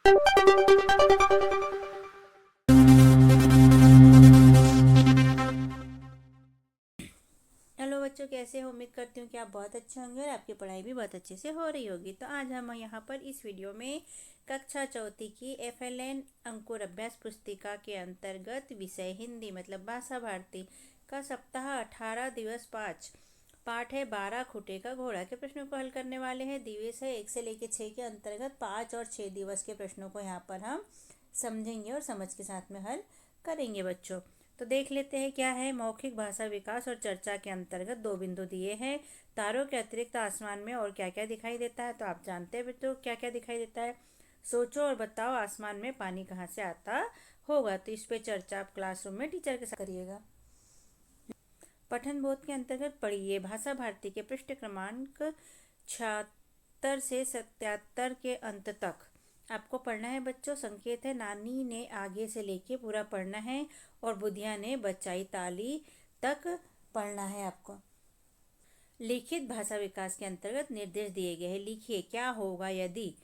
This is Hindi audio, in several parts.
हेलो बच्चों, कैसे हो? उम्मीद करती हूँ कि आप बहुत अच्छे होंगे और आपकी पढ़ाई भी बहुत अच्छे से हो रही होगी। तो आज हम यहाँ पर इस वीडियो में कक्षा चौथी की FLN अंकुर अभ्यास पुस्तिका के अंतर्गत विषय हिंदी मतलब भाषा भारती का सप्ताह 18 दिवस 5 पाठ है 12 खूंटे का घोड़ा के प्रश्नों को हल करने वाले हैं। दिवस है 1 से लेकर 6 के अंतर्गत 5 और 6 दिवस के प्रश्नों को यहाँ पर हम समझेंगे और समझ के साथ में हल करेंगे बच्चों। तो देख लेते हैं क्या है। मौखिक भाषा विकास और चर्चा के अंतर्गत 2 बिंदु दिए हैं। तारों के अतिरिक्त आसमान में और क्या क्या दिखाई देता है? तो आप जानते हैं बच्चों क्या क्या दिखाई देता है। सोचो और बताओ, आसमान में पानी कहाँ से आता होगा? तो इस पे चर्चा आप क्लासरूम में टीचर के साथ करिएगा। पठन बोध के अंतर्गत पढ़िए भाषा भारती के पृष्ठ क्रमांक 76 से 77 के अंत तक आपको पढ़ना है बच्चों। संकेत है नानी ने आगे से लेके पूरा पढ़ना है और बुधिया ने बचाई ताली तक पढ़ना है आपको। लिखित भाषा विकास के अंतर्गत निर्देश दिए गए हैं। लिखिए क्या होगा यदि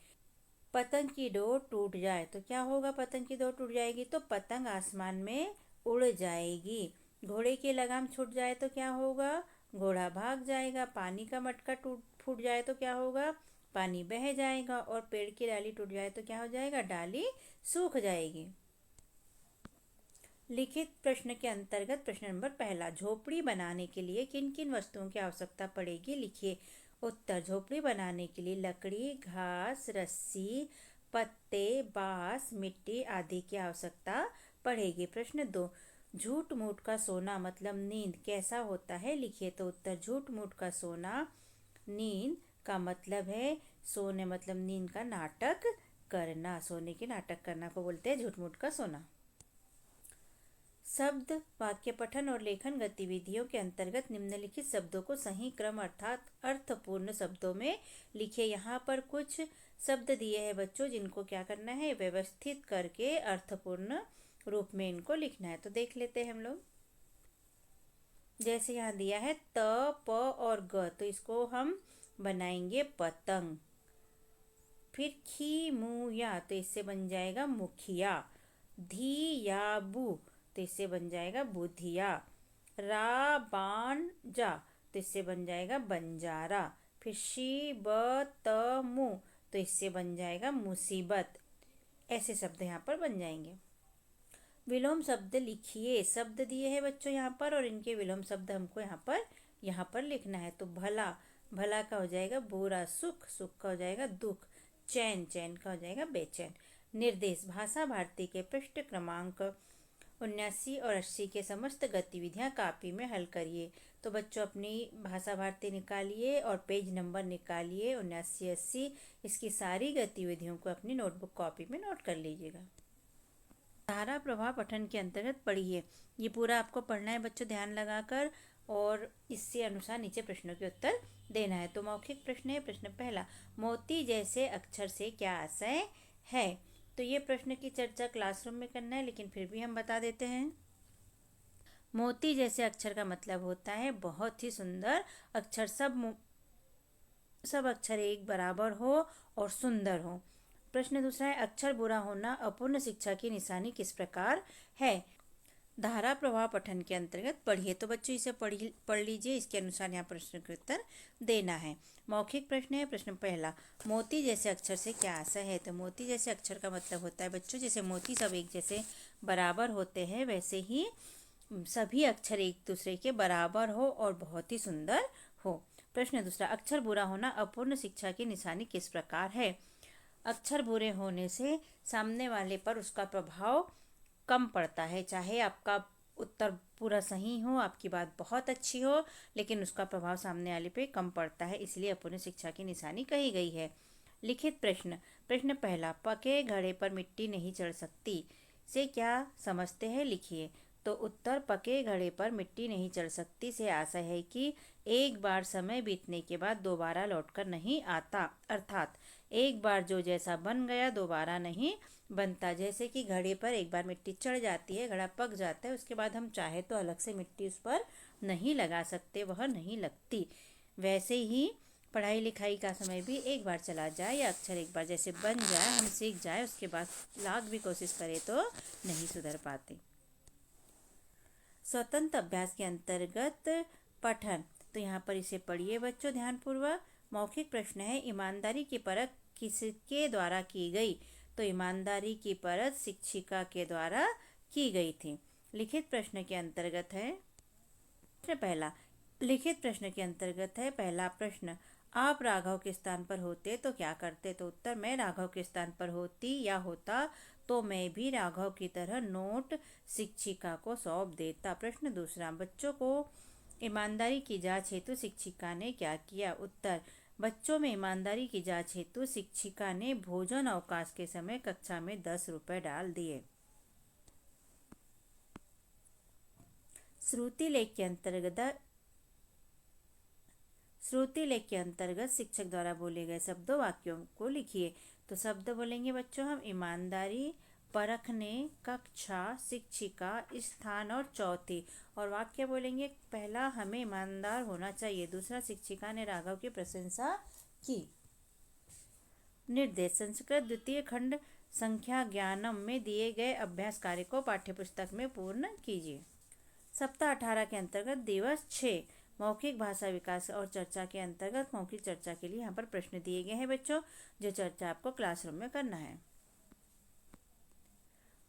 पतंग की डोर टूट जाए। तो क्या होगा? पतंग की डोर टूट जाएगी तो पतंग आसमान में उड़ जाएगी। घोड़े की लगाम छूट जाए तो क्या होगा? घोड़ा भाग जाएगा। पानी का मटका टूट फूट जाए तो क्या होगा? पानी बह जाएगा। और पेड़ की डाली टूट जाए तो क्या हो जाएगा? डाली सूख जाएगी। लिखित प्रश्न के अंतर्गत प्रश्न नंबर पहला, झोपड़ी बनाने के लिए किन किन वस्तुओं की आवश्यकता पड़ेगी? लिखिए। उत्तर, झोपड़ी बनाने के लिए लकड़ी, घास, रस्सी, पत्ते, बांस, मिट्टी आदि की आवश्यकता पड़ेगी। प्रश्न 2, झूठ मूठ का सोना मतलब नींद कैसा होता है? लिखिए। तो उत्तर, झूठ मूठ का सोना नींद का मतलब है सोने मतलब नींद का नाटक करना। सोने के नाटक करना को बोलते हैं झूठ मूठ का सोना। शब्द वाक्य पठन और लेखन गतिविधियों के अंतर्गत निम्नलिखित शब्दों को सही क्रम अर्थात अर्थपूर्ण शब्दों में लिखिए। यहाँ पर कुछ शब्द दिए हैं बच्चों, जिनको क्या करना है? व्यवस्थित करके अर्थपूर्ण रूप में इनको लिखना है। तो देख लेते हैं हम लोग। जैसे यहाँ दिया है त, प और ग, तो इसको हम बनाएंगे पतंग। फिर खी, मु, या, तो इससे बन जाएगा मुखिया। धी, या, बु, तो इससे बन जाएगा बुधिया। रा, बाण, जा, तो इससे बन जाएगा बंजारा। फिर शी, ब, त, मु, तो इससे बन जाएगा मुसीबत। ऐसे शब्द यहाँ पर बन जाएंगे। विलोम शब्द लिखिए। शब्द दिए हैं बच्चों यहाँ पर और इनके विलोम शब्द हमको यहाँ पर लिखना है। तो भला, भला का हो जाएगा बुरा। सुख, सुख का हो जाएगा दुख। चैन, चैन का हो जाएगा बेचैन। निर्देश, भाषा भारती के पृष्ठ क्रमांक 79 और 80 के समस्त गतिविधियां कॉपी में हल करिए। तो बच्चों अपनी भाषा भारती निकालिए और पेज नंबर निकालिए 79 80। इसकी सारी गतिविधियों को अपनी नोटबुक कॉपी में नोट कर लीजिएगा। धारा प्रवाह पठन के अंतर्गत पढ़िए। ये पूरा आपको पढ़ना है बच्चों ध्यान लगाकर और इससे अनुसार नीचे प्रश्नों के उत्तर देना है। तो मौखिक प्रश्न है। प्रश्न पहला, मोती जैसे अक्षर से क्या आशय है? तो ये प्रश्न की चर्चा क्लासरूम में करना है, लेकिन फिर भी हम बता देते हैं। मोती जैसे अक्षर का मतलब होता है बहुत ही सुंदर अक्षर, सब अक्षर एक बराबर हो और सुंदर हो। प्रश्न दूसरा है, अक्षर बुरा होना अपूर्ण शिक्षा की निशानी किस प्रकार है? धारा प्रवाह पठन के अंतर्गत पढ़िए। तो बच्चों इसे पढ़ लीजिए, इसके अनुसार यहाँ प्रश्न के उत्तर देना है। मौखिक प्रश्न है। प्रश्न पहला, मोती जैसे अक्षर से क्या आशय है? तो मोती जैसे अक्षर का मतलब होता है बच्चों जैसे मोती सब एक जैसे बराबर होते हैं वैसे ही सभी अक्षर एक दूसरे के बराबर हो और बहुत ही सुंदर हो। प्रश्न दूसरा, अक्षर बुरा होना अपूर्ण शिक्षा की निशानी किस प्रकार है? अक्षर बुरे होने से सामने वाले पर उसका प्रभाव कम पड़ता है। चाहे आपका उत्तर पूरा सही हो, आपकी बात बहुत अच्छी हो, लेकिन उसका प्रभाव सामने वाले पे कम पड़ता है, इसलिए अपूर्ण शिक्षा की निशानी कही गई है। लिखित प्रश्न। प्रश्न पहला, पके घड़े पर मिट्टी नहीं चढ़ सकती से क्या समझते हैं? लिखिए। तो उत्तर, पके घड़े पर मिट्टी नहीं चढ़ सकती से आशय है कि एक बार समय बीतने के बाद दोबारा लौटकर नहीं आता, अर्थात एक बार जो जैसा बन गया दोबारा नहीं बनता। जैसे कि घड़े पर एक बार मिट्टी चढ़ जाती है, घड़ा पक जाता है, उसके बाद हम चाहे तो अलग से मिट्टी उस पर नहीं लगा सकते, वह नहीं लगती। वैसे ही पढ़ाई लिखाई का समय भी एक बार चला जाए या अक्षर एक बार जैसे बन जाए, हम सीख जाए, उसके बाद लाख भी कोशिश करें तो नहीं सुधर पाते। स्वतंत्र अभ्यास के अंतर्गत पठन, तो यहाँ पर इसे पढ़िए बच्चों ध्यानपूर्वक। मौखिक प्रश्न है, ईमानदारी की परख किसके द्वारा की गई? तो ईमानदारी की परख शिक्षिका के द्वारा की गई थी। लिखित प्रश्न के अंतर्गत है पहला, लिखित प्रश्न के अंतर्गत है पहला प्रश्न, आप राघव के स्थान पर होते तो क्या करते? तो उत्तर, मैं राघव के स्थान पर होती या होता तो मैं भी राघव की तरह नोट शिक्षिका को सौंप देता। प्रश्न दूसरा, बच्चों को ईमानदारी की जांच हेतु शिक्षिका ने क्या किया? उत्तर, बच्चों में ईमानदारी की जांच हेतु शिक्षिका ने भोजन अवकाश के समय कक्षा में 10 रुपए डाल दिए। श्रुति लेख के अंतर्गत शिक्षक द्वारा बोले गए शब्दों वाक्यों को लिखिए। तो शब्द बोलेंगे बच्चों हम, ईमानदारी, परखने, कक्षा, शिक्षिका, स्थान और चौथी। और वाक्य बोलेंगे, पहला, हमें ईमानदार होना चाहिए। दूसरा, शिक्षिका ने राघव की प्रशंसा की। निर्देश, संस्कृत द्वितीय खंड संख्या ज्ञानम में दिए गए अभ्यास कार्य को पाठ्यपुस्तक में पूर्ण कीजिए। सप्ताह 18 के अंतर्गत दिवस 6, मौखिक भाषा विकास और चर्चा के अंतर्गत मौखिक चर्चा के लिए यहाँ पर प्रश्न दिए गए हैं बच्चों, जो चर्चा आपको क्लासरूम में करना है।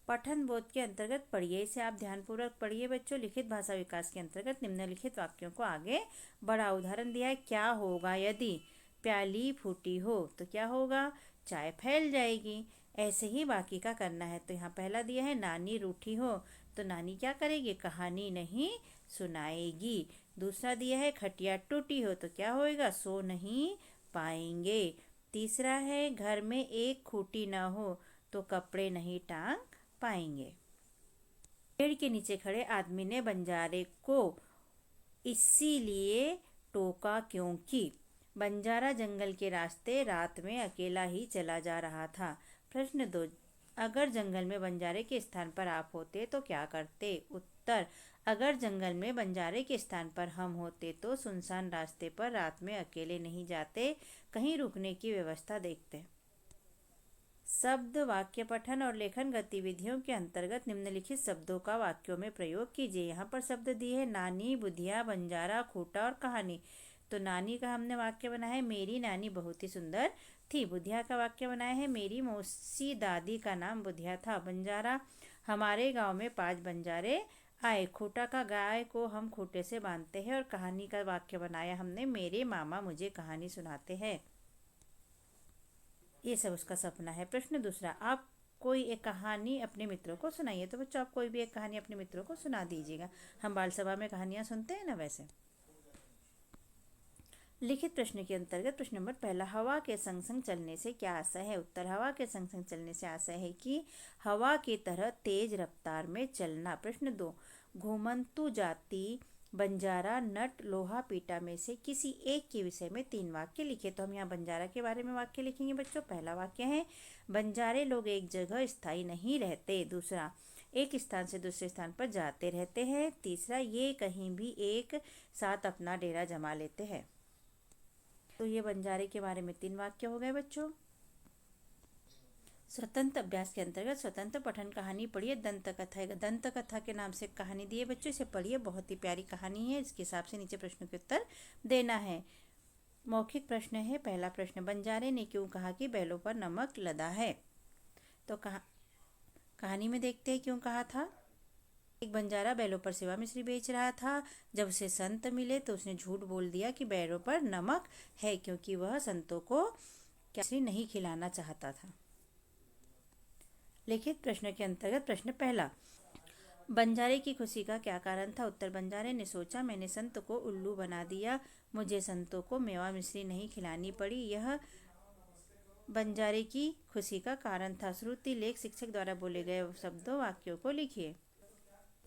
पठन बोध के अंतर्गत पढ़िए, इसे आप ध्यानपूर्वक पढ़िए बच्चों। लिखित भाषा विकास के अंतर्गत निम्नलिखित वाक्यों को आगे बढ़ा। उदाहरण दिया है, क्या होगा यदि प्याली फूटी हो? तो क्या होगा? चाय फैल जाएगी। ऐसे ही बाकी का करना है। तो यहाँ पहला दिया है, नानी रूठी हो तो नानी क्या करेगी? कहानी नहीं सुनाएगी। दूसरा दिया है, खटिया टूटी हो तो क्या होएगा? सो नहीं पाएंगे। तीसरा है, घर में एक खूंटी ना हो तो कपड़े नहीं टांग पाएंगे। पेड़ के नीचे खड़े आदमी ने बंजारे को इसीलिए टोका क्योंकि बंजारा जंगल के रास्ते रात में अकेला ही चला जा रहा था। प्रश्न 2, अगर जंगल में बंजारे के स्थान पर आप होते तो क्या करते? उत्तर, अगर जंगल में बंजारे के स्थान पर हम होते तो सुनसान रास्ते पर रात में अकेले नहीं जाते, कहीं रुकने की व्यवस्था देखते। शब्द वाक्य पठन और लेखन गतिविधियों के अंतर्गत निम्नलिखित शब्दों का वाक्यों में प्रयोग कीजिए। यहाँ पर शब्द दिए हैं, नानी, बुधिया, बंजारा, खूंटा और कहानी। तो नानी का हमने वाक्य बनाया है, मेरी नानी बहुत ही सुंदर थी। बुधिया का वाक्य बनाया है, मेरी मौसी दादी का नाम बुधिया था। बंजारा, हमारे गांव में 5 बंजारे आए। खूंटा का, गाय को हम खूंटे से बांधते हैं। और कहानी का वाक्य बनाया हमने, मेरे मामा मुझे कहानी सुनाते हैं। ये सब उसका सपना है। प्रश्न दूसरा, आप कोई एक कहानी अपने मित्रों को सुनाइए। तो बच्चों, आप कोई भी एक कहानी अपने मित्रों को सुना दीजिएगा। हम बाल सभा में कहानियाँ सुनते हैं ना, वैसे। लिखित प्रश्न के अंतर्गत प्रश्न नंबर पहला, हवा के संग संग चलने से क्या आशय है? उत्तर, हवा के संग संग चलने से आशय है कि हवा की तरह तेज रफ्तार में चलना। प्रश्न 2, घुमंतु जाति, बंजारा, नट, लोहा पीटा में से किसी एक के विषय में 3 वाक्य लिखे। तो हम यहाँ बंजारा के बारे में वाक्य लिखेंगे बच्चों। पहला वाक्य है, बंजारे लोग एक जगह स्थायी नहीं रहते। दूसरा, एक स्थान से दूसरे स्थान पर जाते रहते हैं। तीसरा, ये कहीं भी एक साथ अपना डेरा जमा लेते हैं। तो ये बंजारे के बारे में 3 वाक्य हो गए बच्चों। स्वतंत्र अभ्यास के अंतर्गत स्वतंत्र पठन कहानी पढ़िए। दंत कथा, दंत कथा के नाम से कहानी दी है बच्चों, इसे पढ़िए, बहुत ही प्यारी कहानी है। इसके हिसाब से नीचे प्रश्नों के उत्तर देना है। मौखिक प्रश्न है। पहला प्रश्न, बंजारे ने क्यों कहा कि बैलों पर नमक लदा है? तो कहानी में देखते हैं क्यों कहा था। एक बंजारा बैलों पर सेवा मिश्री बेच रहा था। जब उसे संत मिले तो उसने झूठ बोल दिया कि बैलों पर नमक है, क्योंकि वह संतों को मिश्री नहीं खिलाना चाहता था। लिखित प्रश्न के अंतर्गत प्रश्न पहला, बंजारे की खुशी का क्या कारण था? उत्तर, बंजारे ने सोचा, मैंने संत को उल्लू बना दिया, मुझे संतों को मेवा मिश्री नहीं खिलानी पड़ी। यह बंजारे की खुशी का कारण था। श्रुति लेख शिक्षक द्वारा बोले गए शब्दों वाक्यों को लिखिए।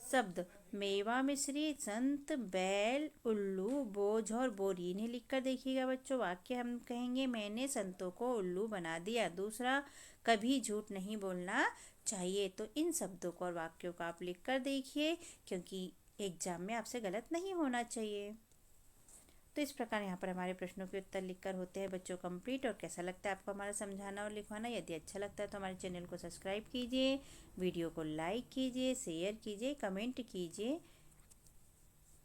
शब्द, मेवा मिश्री, संत, बैल, उल्लू, बोझ और बोरी। इन्हें लिखकर देखिएगा बच्चों। वाक्य हम कहेंगे, मैंने संतों को उल्लू बना दिया। दूसरा, कभी झूठ नहीं बोलना चाहिए। तो इन शब्दों को और वाक्यों को आप लिखकर देखिए, क्योंकि एग्जाम में आपसे गलत नहीं होना चाहिए। तो इस प्रकार यहाँ पर हमारे प्रश्नों के उत्तर लिखकर होते हैं बच्चों कंप्लीट। और कैसा लगता है आपको हमारा समझाना और लिखवाना? यदि अच्छा लगता है तो हमारे चैनल को सब्सक्राइब कीजिए, वीडियो को लाइक कीजिए, शेयर कीजिए, कमेंट कीजिए,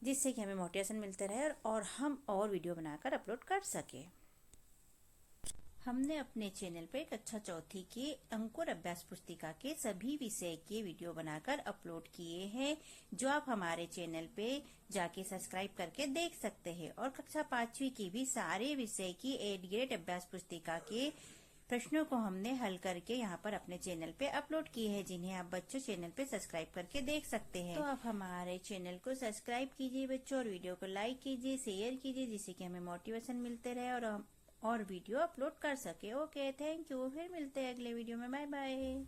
जिससे कि हमें मोटिवेशन मिलते रहे और हम और वीडियो बनाकर अपलोड कर सके। हमने अपने चैनल पर कक्षा चौथी के अंकुर अभ्यास पुस्तिका के सभी विषय के वीडियो बनाकर अपलोड किए हैं, जो आप हमारे चैनल पे जाके सब्सक्राइब करके देख सकते हैं। और कक्षा पांचवी की भी सारे विषय की 8 ग्रेड अभ्यास पुस्तिका के प्रश्नों को हमने हल करके यहाँ पर अपने चैनल पे अपलोड किए हैं, जिन्हें आप बच्चों चैनल पे सब्सक्राइब करके देख सकते हैं। तो आप हमारे चैनल को सब्सक्राइब कीजिए बच्चों, और वीडियो को लाइक कीजिए, शेयर कीजिए, जिससे कि हमें मोटिवेशन मिलते रहे और वीडियो अपलोड कर सके। Okay, thank you. फिर मिलते हैं अगले वीडियो में। Bye bye.